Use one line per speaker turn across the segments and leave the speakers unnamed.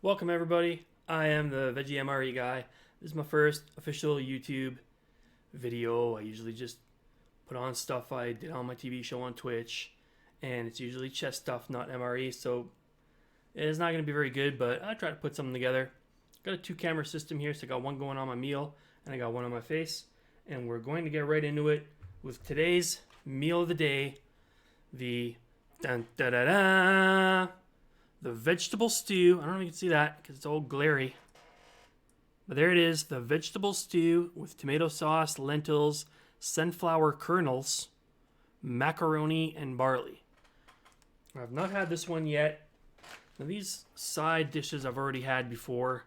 Welcome everybody. I am the Veggie MRE guy. This is my first official YouTube video. I usually just put on stuff I did on my TV show on Twitch, and it's usually chess stuff, not MRE, so it's not going to be very good, but I try to put something together. Got a 2-camera system here, so I got one going on my meal, and I got one on my face, and we're going to get right into it with today's meal of the day, the the vegetable stew. I don't know if you can see that because it's all glary. But there it is, the vegetable stew with tomato sauce, lentils, sunflower kernels, macaroni, and barley. I've not had this one yet. Now these side dishes I've already had before,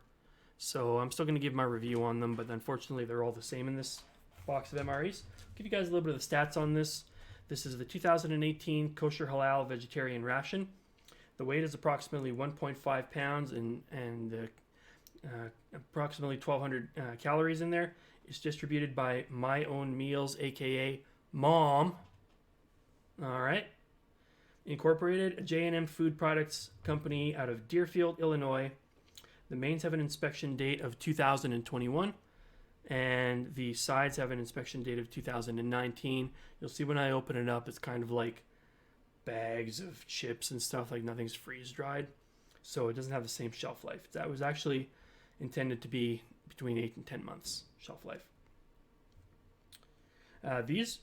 so I'm still going to give my review on them, but unfortunately they're all the same in this box of MREs. I'll give you guys a little bit of the stats on this. This is the 2018 Kosher Halal Vegetarian Ration. The weight is approximately 1.5 pounds and approximately 1,200 calories in there. It's distributed by My Own Meals, aka Mom. All right. Incorporated, a J&M food products company out of Deerfield, Illinois. The mains have an inspection date of 2021, and the sides have an inspection date of 2019. You'll see when I open it up, it's kind of like bags of chips and stuff, like nothing's freeze dried, so it doesn't have the same shelf life. That was actually intended to be between 8 and 10 months shelf life. These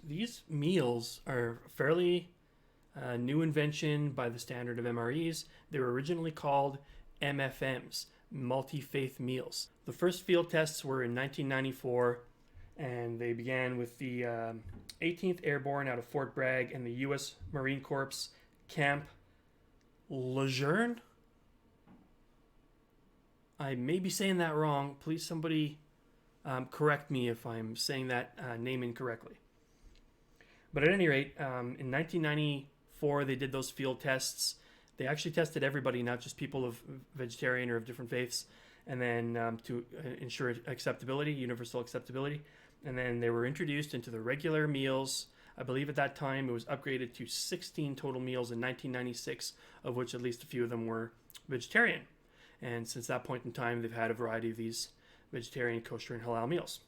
meals are fairly new invention by the standard of MREs. They were originally called MFMs, multi-faith meals. The first field tests were in 1994, and they began with the 18th Airborne out of Fort Bragg and the U.S. Marine Corps Camp Lejeune. I may be saying that wrong. Please somebody correct me if I'm saying that name incorrectly. But at any rate, in 1994 they did those field tests. They actually tested everybody, not just people of vegetarian or of different faiths, and then to ensure acceptability, universal acceptability. And then they were introduced into the regular meals. I believe at that time it was upgraded to 16 total meals in 1996, of which at least a few of them were vegetarian. And since that point in time, they've had a variety of these vegetarian, kosher, and halal meals.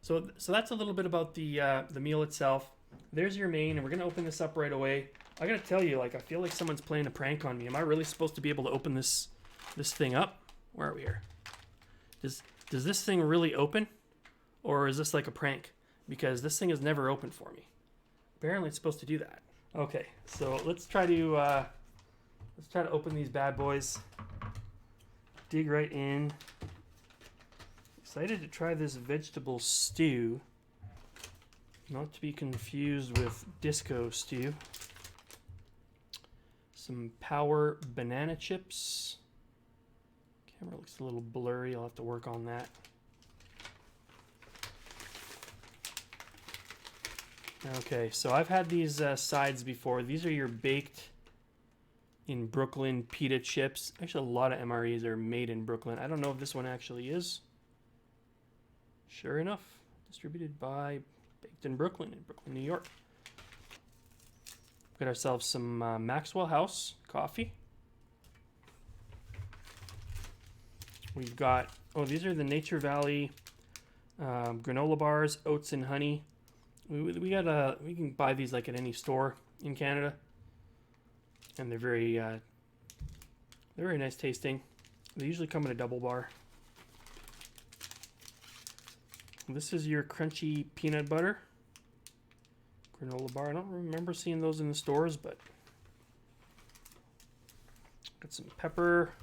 So that's a little bit about the meal itself. There's your main, and we're going to open this up right away. I got to tell you, I feel like someone's playing a prank on me. Am I really supposed to be able to open this thing up? Where are we here? Does this thing really open? Or is this like a prank? Because this thing has never opened for me. Apparently it's supposed to do that. Okay, so let's try to open these bad boys. Dig right in. Excited to try this vegetable stew. Not to be confused with disco stew. Some Power banana chips. Camera looks a little blurry. I'll have to work on that. Okay, so I've had these sides before. These are your baked in Brooklyn Pita chips. Actually, a lot of MREs are made in Brooklyn. I don't know if this one actually is. Sure enough, distributed by Baked in Brooklyn, New York. Got ourselves some Maxwell House coffee. We've got, these are the Nature Valley granola bars, oats and honey. We can buy these like at any store in Canada, and they're very nice tasting. They usually come in a double bar. This is your crunchy peanut butter granola bar. I don't remember seeing those in the stores, but got some pepper,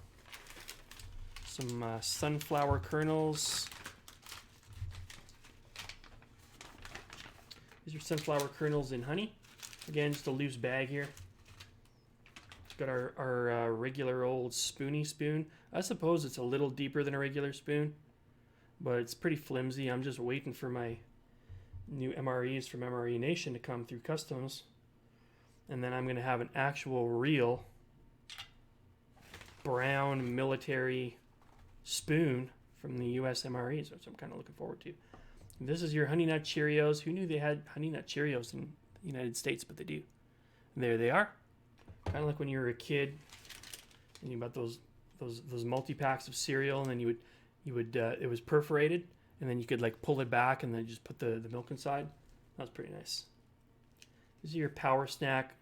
some sunflower kernels. These are sunflower kernels in honey. Again, just a loose bag here. Got our regular old spoony spoon. I suppose it's a little deeper than a regular spoon, but it's pretty flimsy. I'm just waiting for my new MREs from MRE Nation to come through customs, and then I'm going to have an actual real brown military spoon from the U.S. MREs, which I'm kind of looking forward to. This is your Honey Nut Cheerios. Who knew they had Honey Nut Cheerios in the United States, but they do. And there they are. Kind of like when you were a kid and you bought those those multi-packs of cereal, and then you would it was perforated, and then you could like pull it back and then just put the milk inside. That was pretty nice. These are your power snack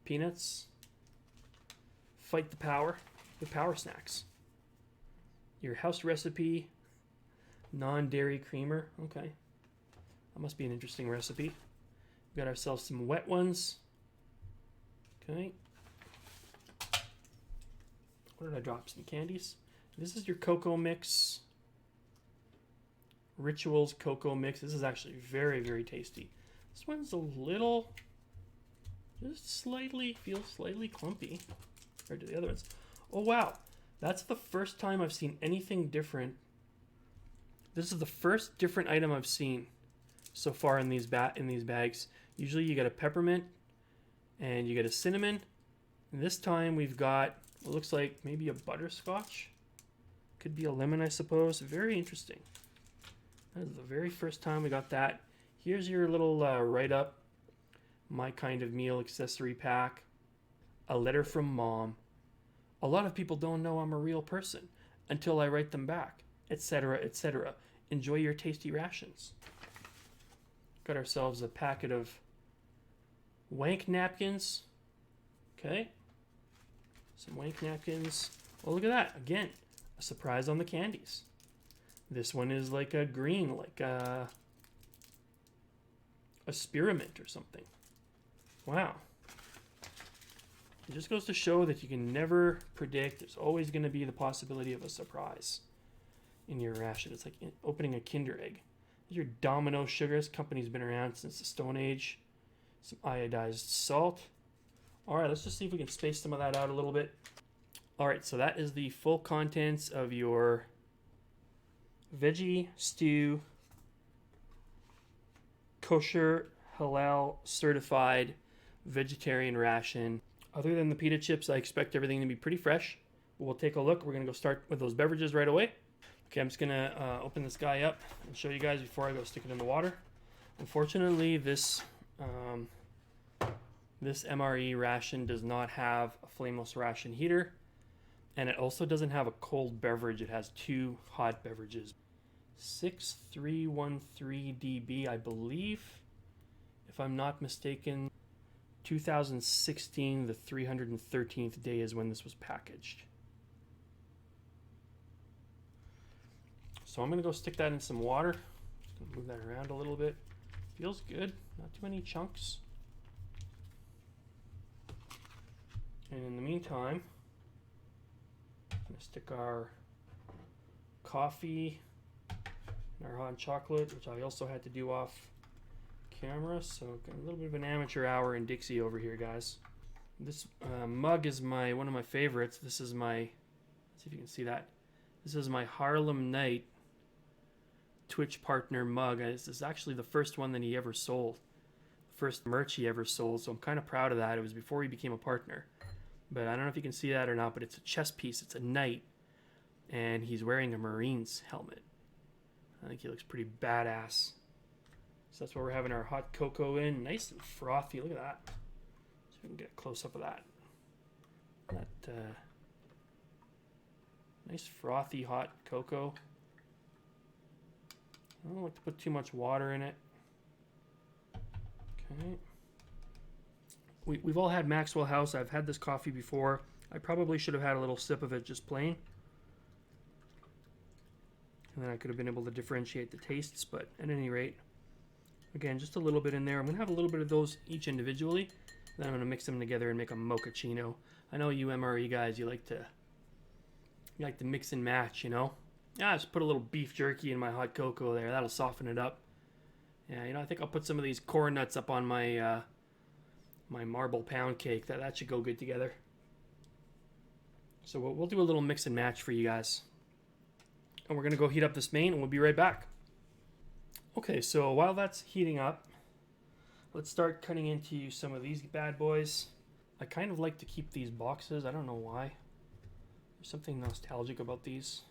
peanuts. Fight the power with power snacks. Your house recipe non-dairy creamer. Okay, that must be an interesting recipe. We got ourselves some wet ones. Okay. What did I drop? Some candies. This is your cocoa mix. Rituals cocoa mix. This is actually very, very tasty. This one's a little, just slightly, feels slightly clumpy compared to the other ones. Oh wow, that's the first time I've seen anything different. This is the first different item I've seen so far in these bags. Usually you get a peppermint and you get a cinnamon. And this time we've got what looks like maybe a butterscotch. Could be a lemon, I suppose. Very interesting. That is the very first time we got that. Here's your little write-up. My kind of meal accessory pack. A letter from mom. A lot of people don't know I'm a real person until I write them back, etc., etc. Enjoy your tasty rations. Got ourselves a packet of wank napkins. Okay. Some wank napkins. Oh, look at that. Again, a surprise on the candies. This one is like a green, like a spearmint or something. Wow. It just goes to show that you can never predict. There's always going to be the possibility of a surprise in your ration. It's like opening a Kinder egg. Your Domino sugar. This company's been around since the Stone Age. Some iodized salt. All right, let's just see if we can space some of that out a little bit. All right, so that is the full contents of your Veggie Stew Kosher Halal certified vegetarian ration. Other than the pita chips, I expect everything to be pretty fresh. But we'll take a look. We're going to go start with those beverages right away. Okay, I'm just going to open this guy up and show you guys before I go stick it in the water. Unfortunately, this MRE ration does not have a flameless ration heater. And it also doesn't have a cold beverage. It has two hot beverages. 6313 dB, I believe, if I'm not mistaken. 2016, the 313th day is when this was packaged. So I'm going to go stick that in some water. Just going to move that around a little bit. Feels good. Not too many chunks. And in the meantime, I'm going to stick our coffee and our hot chocolate, which I also had to do off camera. So got a little bit of an amateur hour in Dixie over here, guys. This mug is one of my favorites. This is my, let's see if you can see that. This is my Harlem Night Twitch partner mug. This is actually the first one that he ever sold. The first merch he ever sold. So I'm kind of proud of that. It was before he became a partner. But I don't know if you can see that or not, but it's a chest piece. It's a knight. And he's wearing a Marine's helmet. I think he looks pretty badass. So that's where we're having our hot cocoa in. Nice and frothy. Look at that. So we can get a close-up of that. Nice frothy hot cocoa. I don't like to put too much water in it. Okay. We've all had Maxwell House. I've had this coffee before. I probably should have had a little sip of it just plain. And then I could have been able to differentiate the tastes, but at any rate, again, just a little bit in there. I'm going to have a little bit of those each individually. Then I'm going to mix them together and make a mochaccino. I know you MRE guys, you like to mix and match, you know? Yeah, just put a little beef jerky in my hot cocoa there. That'll soften it up. Yeah, you know, I think I'll put some of these corn nuts up on my my marble pound cake. That should go good together. So we'll do a little mix and match for you guys. And we're going to go heat up this main and we'll be right back. Okay, so while that's heating up, let's start cutting into some of these bad boys. I kind of like to keep these boxes. I don't know why. There's something nostalgic about these.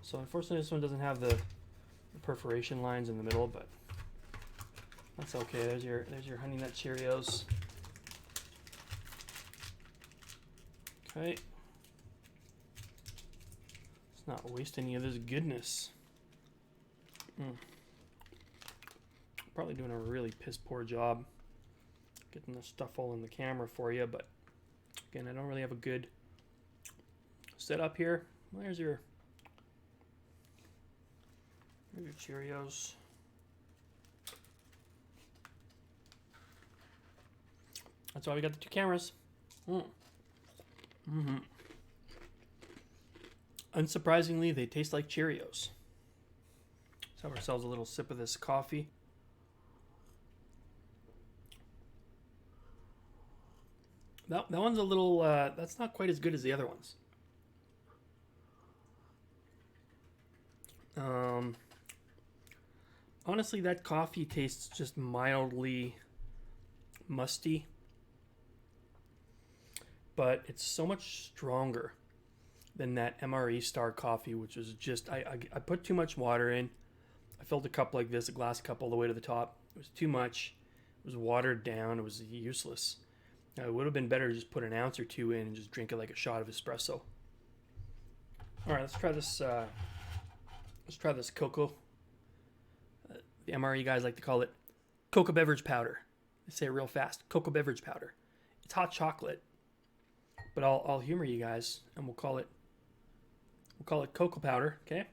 So unfortunately this one doesn't have the perforation lines in the middle, but That's okay. There's your Honey Nut Cheerios. Okay. Let's not waste any of this goodness. Probably doing a really piss poor job getting this stuff all in the camera for you, but again, I don't really have a good setup here. There's your Cheerios. That's why we got the two cameras. Unsurprisingly, they taste like Cheerios. Let's have ourselves a little sip of this coffee. That one's a little, that's not quite as good as the other ones. Honestly, that coffee tastes just mildly musty. But it's so much stronger than that MRE Star coffee, which was just, I put too much water in. I filled a cup like this, a glass cup all the way to the top. It was too much. It was watered down. It was useless. Now, it would have been better to just put an ounce or two in and just drink it like a shot of espresso. All right, let's try this. Let's try this cocoa. The MRE guys like to call it cocoa beverage powder. They say it real fast. Cocoa beverage powder. It's hot chocolate, but I'll humor you guys, and we'll call it cocoa powder. Okay.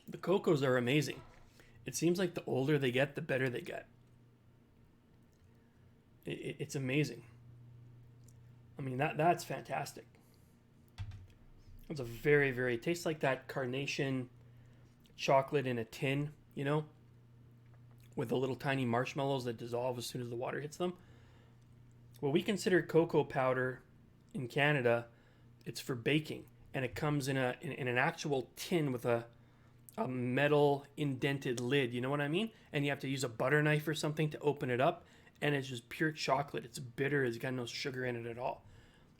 The cocos are amazing. It seems like the older they get, the better they get. It's amazing. I mean, that's fantastic. It's a very, very, it tastes like that carnation chocolate in a tin, you know, with the little tiny marshmallows that dissolve as soon as the water hits them. What we consider cocoa powder in Canada, it's for baking, and it comes in an actual tin with a metal indented lid, you know what I mean? And you have to use a butter knife or something to open it up, and it's just pure chocolate. It's bitter. It's got no sugar in it at all.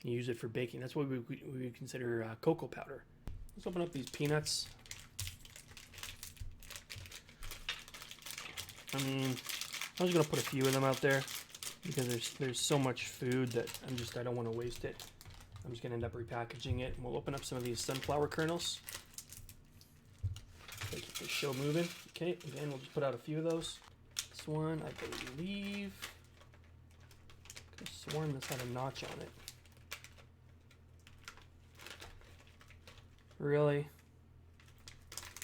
You use it for baking. That's what we consider cocoa powder. Let's open up these peanuts. I mean, I was gonna put a few of them out there because there's so much food that I don't want to waste it. I'm just gonna end up repackaging it, and we'll open up some of these sunflower kernels. Keep the show moving. Okay, again, we'll just put out a few of those. This one, I believe, I could have sworn this had a notch on it. Really?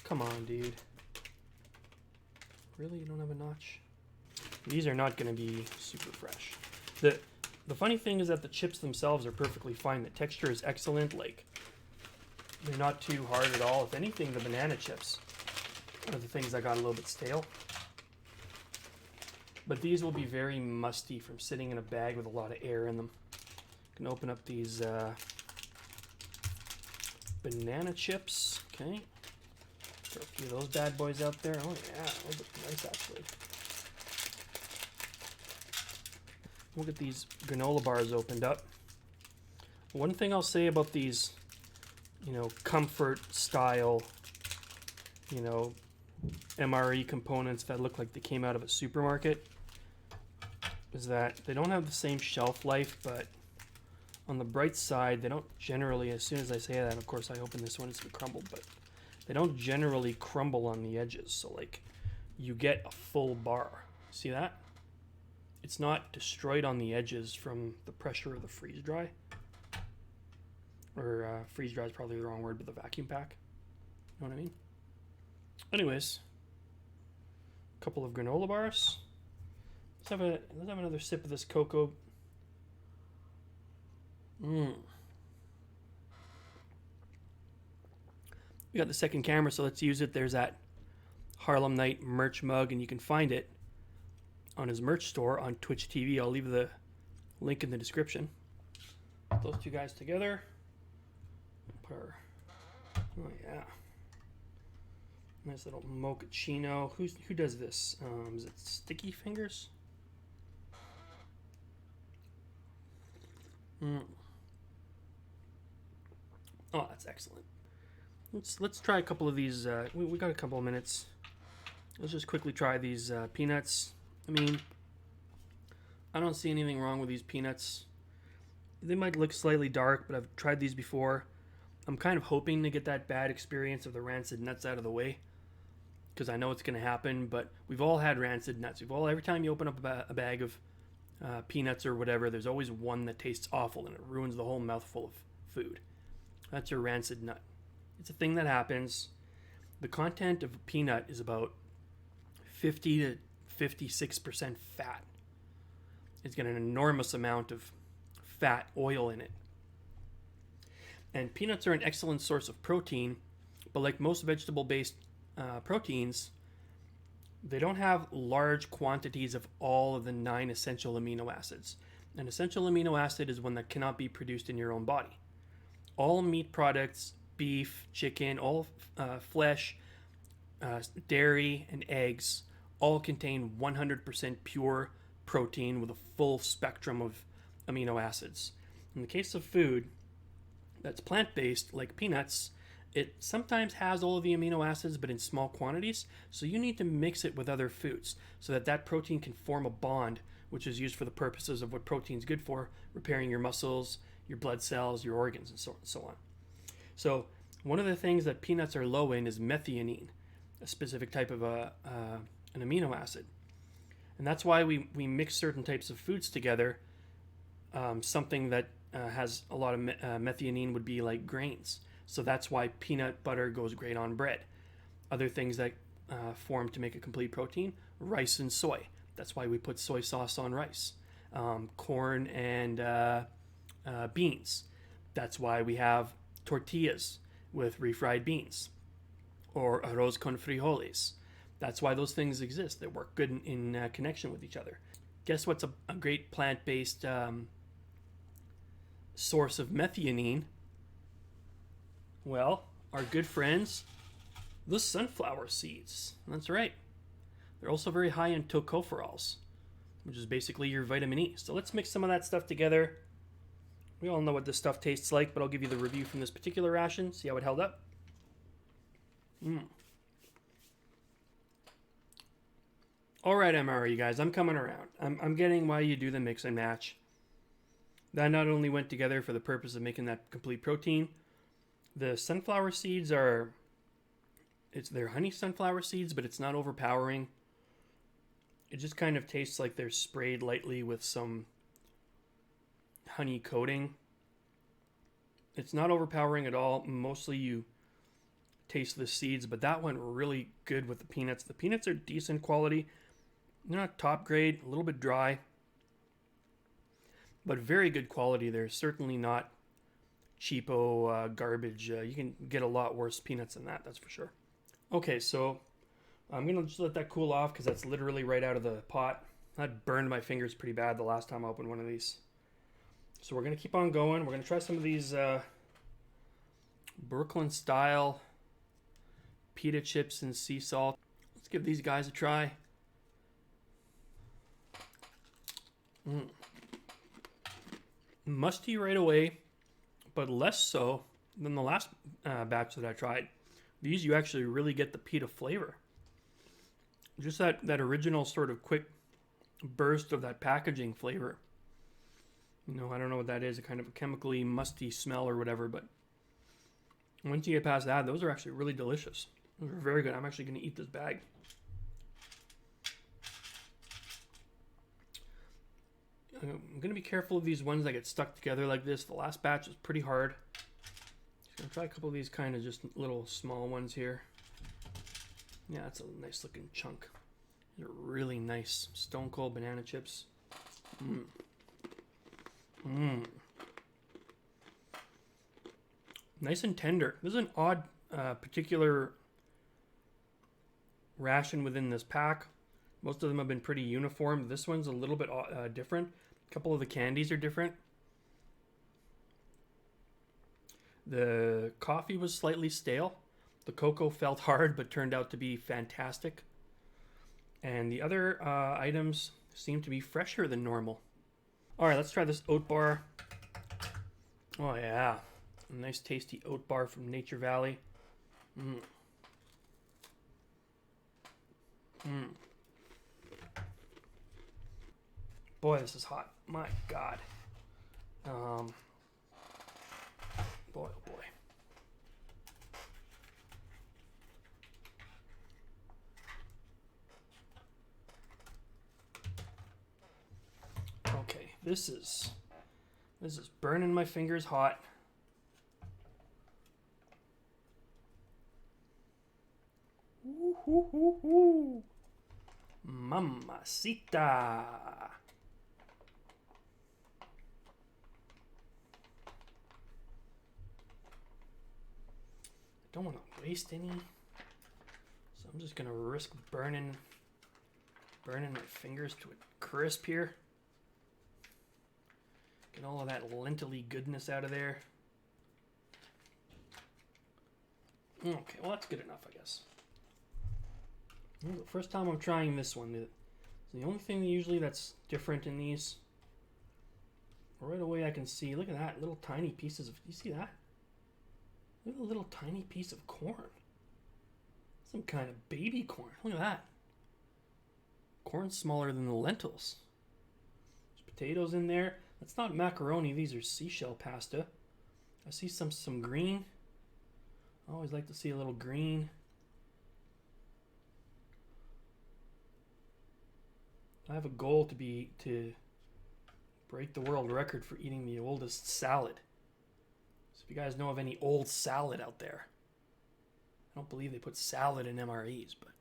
Come on, dude. Really? You don't have a notch? These are not going to be super fresh. The funny thing is that the chips themselves are perfectly fine. The texture is excellent. Like, they're not too hard at all. If anything, the banana chips are the things that got a little bit stale. But these will be very musty from sitting in a bag with a lot of air in them. You can open up these banana chips. Okay. Throw a few of those bad boys out there. Oh yeah, those look nice actually. We'll get these granola bars opened up. One thing I'll say about these, you know, comfort style, you know, MRE components that look like they came out of a supermarket is that they don't have the same shelf life, but on the bright side, they don't generally, as soon as I say that, of course I open this one, it's crumbled, but they don't generally crumble on the edges. So like, you get a full bar. See that? It's not destroyed on the edges from the pressure of the freeze dry. Or freeze dry is probably the wrong word, but the vacuum pack. You know what I mean? Anyways, a couple of granola bars. Let's have another sip of this cocoa. We got the second camera, so let's use it. There's that Harlem Night merch mug, and you can find it on his merch store on Twitch TV. I'll leave the link in the description. Put those two guys together. Oh yeah. Nice little mochaccino. Who does this? Is it Sticky Fingers? Oh, that's excellent. Let's try a couple of these. We got a couple of minutes. Let's just quickly try these peanuts. I mean, I don't see anything wrong with these peanuts. They might look slightly dark, but I've tried these before. I'm kind of hoping to get that bad experience of the rancid nuts out of the way, because I know it's going to happen. But we've all had rancid nuts. Every time you open up a bag of peanuts or whatever, there's always one that tastes awful and it ruins the whole mouthful of food. That's your rancid nut. It's a thing that happens. The content of a peanut is about 50 to 56% fat. It's got an enormous amount of fat, oil in it. And peanuts are an excellent source of protein, but like most vegetable-based proteins, they don't have large quantities of all of the 9 essential amino acids. An essential amino acid is one that cannot be produced in your own body. All meat products, beef, chicken, all flesh, dairy, and eggs all contain 100% pure protein with a full spectrum of amino acids. In the case of food that's plant-based, like peanuts, it sometimes has all of the amino acids, but in small quantities, so you need to mix it with other foods so that protein can form a bond, which is used for the purposes of what protein's good for, repairing your muscles, your blood cells, your organs, and so on. So one of the things that peanuts are low in is methionine, a specific type of an amino acid. And that's why we mix certain types of foods together. Something that has a lot of methionine would be like grains. So that's why peanut butter goes great on bread. Other things that form to make a complete protein, rice and soy. That's why we put soy sauce on rice. Corn and beans. That's why we have tortillas with refried beans. Or arroz con frijoles. That's why those things exist. They work good in connection with each other. Guess what's a great plant-based source of methionine? Well, our good friends, the sunflower seeds. That's right. They're also very high in tocopherols, which is basically your vitamin E. So let's mix some of that stuff together. We all know what this stuff tastes like, but I'll give you the review from this particular ration. See how it held up. All right, MRE guys, I'm coming around. I'm getting why you do the mix and match. That not only went together for the purpose of making that complete protein. The sunflower seeds they're honey sunflower seeds, but it's not overpowering. It just kind of tastes like they're sprayed lightly with some honey coating. It's not overpowering at all. Mostly you taste the seeds, but that went really good with the peanuts. The peanuts are decent quality. They're not top grade, a little bit dry, but very good quality. They're certainly not cheapo garbage. You can get a lot worse peanuts than that, that's for sure. Okay, so I'm going to just let that cool off because that's literally right out of the pot. That burned my fingers pretty bad the last time I opened one of these. So we're going to keep on going. We're going to try some of these Brooklyn style pita chips and sea salt. Let's give these guys a try. Musty right away, but less so than the last batch that I tried. These you actually really get the pita flavor. Just that original sort of quick burst of that packaging flavor. You know, I don't know what that is, a kind of a chemically musty smell or whatever, but once you get past that, those are actually really delicious. Those are very good. I'm actually going to eat this bag. I'm going to be careful of these ones that get stuck together like this. The last batch is pretty hard. Just going to try a couple of these kind of just little small ones here. Yeah, that's a nice looking chunk. They're really nice Stone Cold banana chips. Nice and tender. This is an odd particular ration within this pack. Most of them have been pretty uniform. This one's a little bit different. A couple of the candies are different. The coffee was slightly stale. The cocoa felt hard but turned out to be fantastic. And the other items seem to be fresher than normal. All right, let's try this Oat Bar. Oh yeah, A nice tasty Oat Bar from Nature Valley. Mm. Mm. Boy, this is hot. My God. Boy, oh boy. Okay, this is burning my fingers hot. Ooh, mamacita. I don't want to waste any, so I'm just gonna risk burning my fingers to a crisp here. Get all of that lentily goodness out of there. Okay, well that's good enough, I guess. This is the first time I'm trying this one. It's the only thing usually that's different in these. Right away I can see, look at that, little tiny pieces of, you see that? Look at a little tiny piece of corn. Some kind of baby corn. Look at that. Corn's smaller than the lentils. There's potatoes in there. That's not macaroni, these are seashell pasta. I see some green. I always like to see a little green. I have a goal to break the world record for eating the oldest salad. So if you guys know of any old salad out there, I don't believe they put salad in MREs, but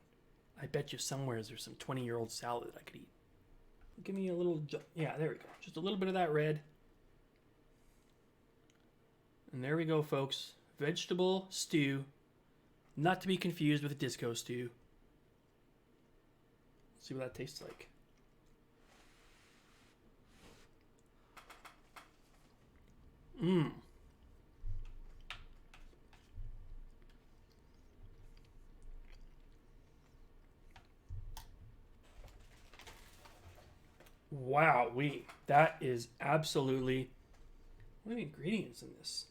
I bet you somewhere there's some 20-year-old salad that I could eat. Give me a little, yeah, there we go. Just a little bit of that red. And there we go, folks. Vegetable stew, not to be confused with a disco stew. Let's see what that tastes like. Mmm. Wow, that is absolutely, what are the ingredients in this?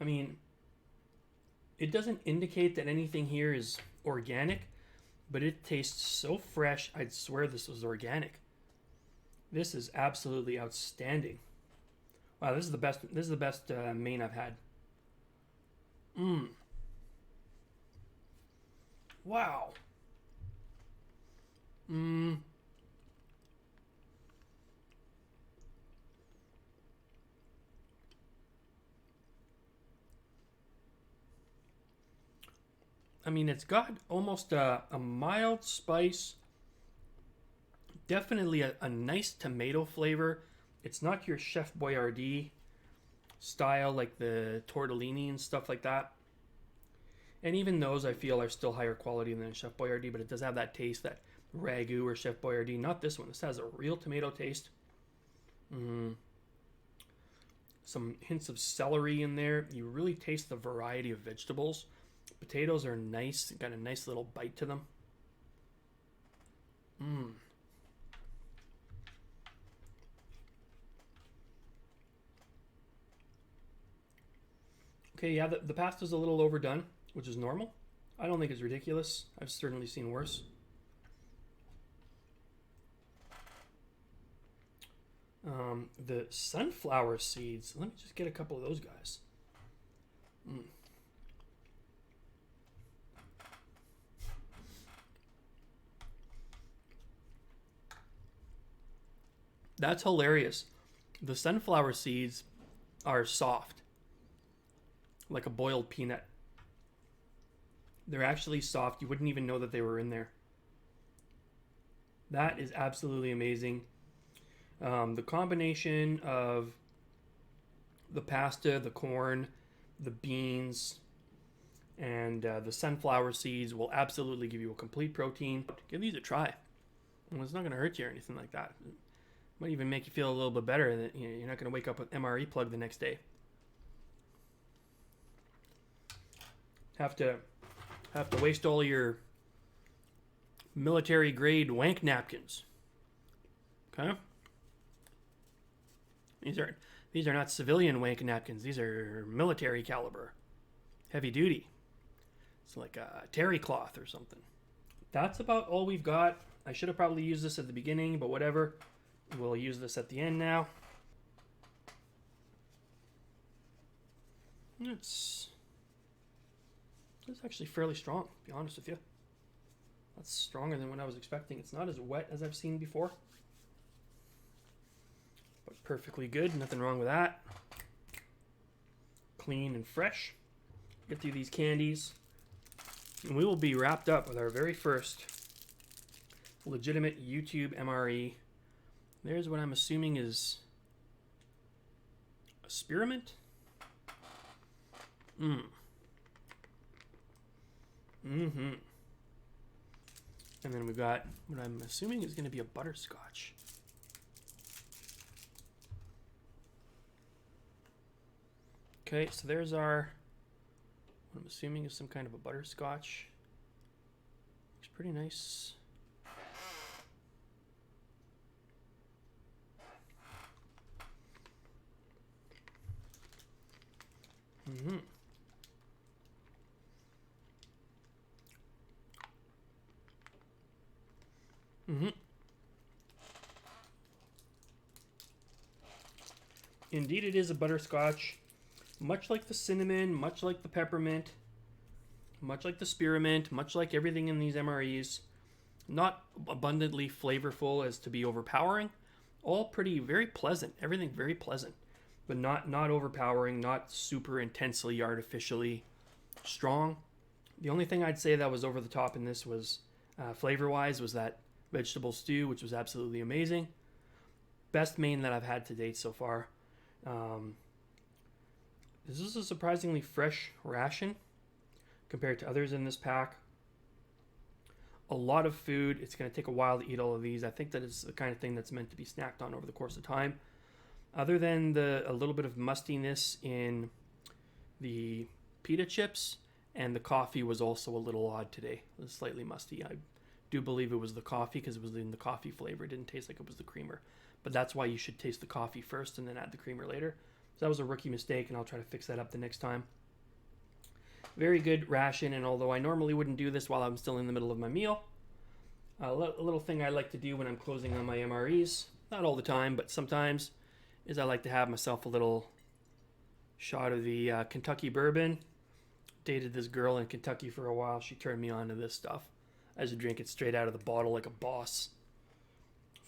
I mean, it doesn't indicate that anything here is organic, but it tastes so fresh, I'd swear this was organic. This is absolutely outstanding. Wow, this is the best main I've had. Mmm. Wow. Mmm. I mean, it's got almost a mild spice. Definitely a nice tomato flavor. It's not your Chef Boyardee style like the tortellini and stuff like that. And even those I feel are still higher quality than Chef Boyardee, but it does have that taste, that ragu or Chef Boyardee. Not this one. This has a real tomato taste. Some hints of celery in there. You really taste the variety of vegetables. Potatoes are nice. Got a nice little bite to them. Okay, yeah, the pasta's a little overdone, which is normal. I don't think it's ridiculous. I've certainly seen worse. The sunflower seeds. Let me just get a couple of those guys. That's hilarious. The sunflower seeds are soft, like a boiled peanut. They're actually soft. You wouldn't even know that they were in there. That is absolutely amazing. The combination of the pasta, the corn, the beans, and the sunflower seeds will absolutely give you a complete protein. Give these a try. Well, it's not going to hurt you or anything like that. It might even make you feel a little bit better. That you're not going to wake up with MRE plug the next day. Have to waste all your military grade wank napkins. Okay? These are not civilian wank napkins. These are military caliber, heavy duty. It's like a terry cloth or something. That's about all we've got. I should have probably used this at the beginning, but whatever. We'll use this at the end now. It's actually fairly strong, to be honest with you. That's stronger than what I was expecting. It's not as wet as I've seen before. But perfectly good, nothing wrong with that. Clean and fresh. Get through these candies. And we will be wrapped up with our very first legitimate YouTube MRE. There's what I'm assuming is a spearmint. And then we've got what I'm assuming is going to be a butterscotch. Okay, so there's our, what I'm assuming is some kind of a butterscotch. Looks pretty nice. Indeed, it is a butterscotch. Much like the cinnamon, much like the peppermint, much like the spearmint, much like everything in these MREs. Not abundantly flavorful as to be overpowering. All pretty, very pleasant. Everything very pleasant. But not overpowering, not super intensely, artificially strong. The only thing I'd say that was over the top in this was, flavor-wise, was that vegetable stew, which was absolutely amazing. Best main that I've had to date so far. This is a surprisingly fresh ration compared to others in this pack. A lot of food. It's going to take a while to eat all of these. I think that it's the kind of thing that's meant to be snacked on over the course of time. Other than a little bit of mustiness in the pita chips, and the coffee was also a little odd today. It was slightly musty. I do believe it was the coffee because it was in the coffee flavor. It didn't taste like it was the creamer. But that's why you should taste the coffee first and then add the creamer later. So that was a rookie mistake, and I'll try to fix that up the next time. Very good ration, and although I normally wouldn't do this while I'm still in the middle of my meal, a little thing I like to do when I'm closing on my MREs, not all the time, but sometimes, is I like to have myself a little shot of the Kentucky bourbon. Dated this girl in Kentucky for a while. She turned me on to this stuff. I just drink it straight out of the bottle like a boss.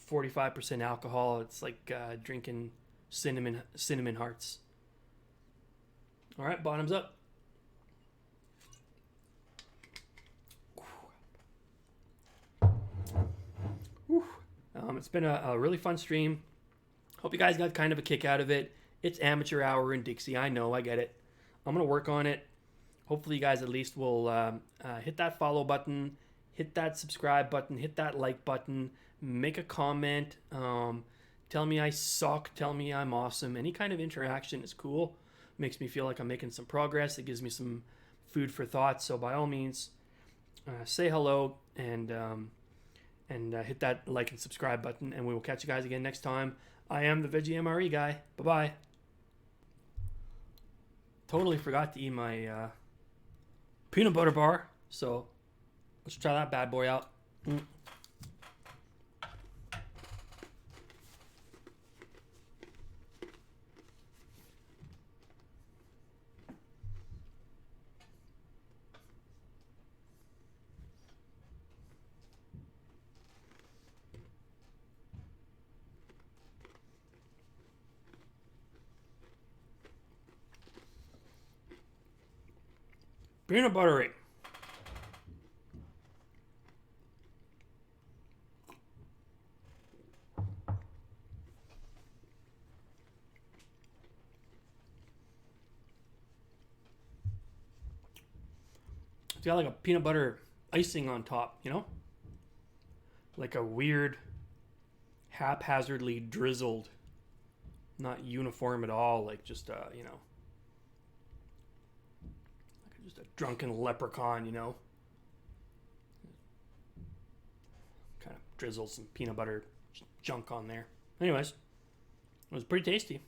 45% alcohol. It's like drinking cinnamon hearts. All right, bottoms up. It's been a really fun stream. Hope you guys got kind of a kick out of it. It's amateur hour in Dixie. I know, I get it. I'm going to work on it. Hopefully you guys at least will hit that follow button, hit that subscribe button, hit that like button, make a comment, tell me I suck, tell me I'm awesome. Any kind of interaction is cool. Makes me feel like I'm making some progress. It gives me some food for thought. So by all means, say hello and hit that like and subscribe button, and we will catch you guys again next time. I am the Veggie MRE guy. Bye-bye. Totally forgot to eat my peanut butter bar, so let's try that bad boy out. Peanut buttery. It's got like a peanut butter icing on top, you know? Like a weird, haphazardly drizzled, not uniform at all, like just, you know, just a drunken leprechaun, you know? Kind of drizzle some peanut butter junk on there. Anyways, it was pretty tasty.